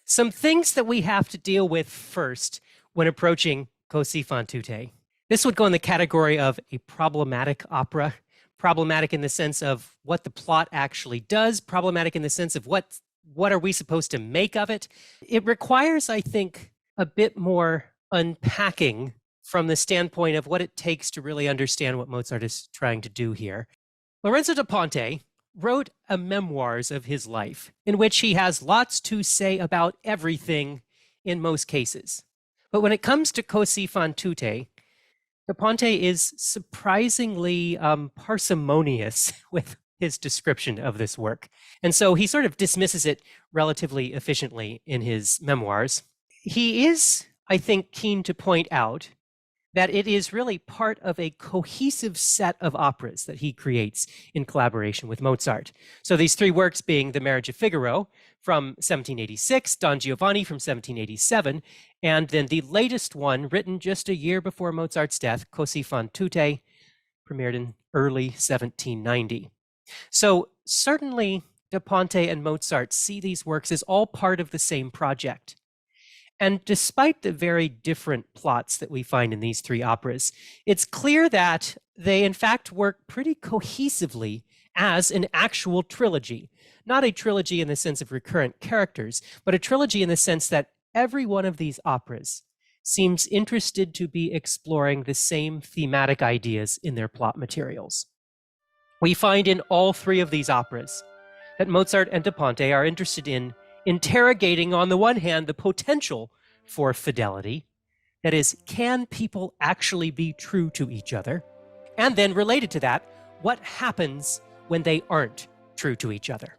Some things that we have to deal with first when approaching Così fan tutte. This would go in the category of a problematic opera. Problematic in the sense of what the plot actually does, problematic in the sense of what are we supposed to make of it. It requires, I think, a bit more unpacking from the standpoint of what it takes to really understand what Mozart is trying to do here. Lorenzo da Ponte wrote a memoirs of his life in which he has lots to say about everything in most cases. But when it comes to Così fan tutte, da Ponte is surprisingly parsimonious with his description of this work. And so he sort of dismisses it relatively efficiently in his memoirs. He is, I think, keen to point out that it is really part of a cohesive set of operas that he creates in collaboration with Mozart. So these three works being The Marriage of Figaro from 1786, Don Giovanni from 1787, and then the latest one written just a year before Mozart's death, Così fan tutte, premiered in early 1790. So certainly da Ponte and Mozart see these works as all part of the same project. And despite the very different plots that we find in these three operas, it's clear that they in fact work pretty cohesively as an actual trilogy. Not a trilogy in the sense of recurrent characters, but a trilogy in the sense that every one of these operas seems interested to be exploring the same thematic ideas in their plot materials. We find in all three of these operas that Mozart and da Ponte are interested in interrogating, on the one hand, the potential for fidelity. That is, can people actually be true to each other? And then related to that, what happens when they aren't true to each other?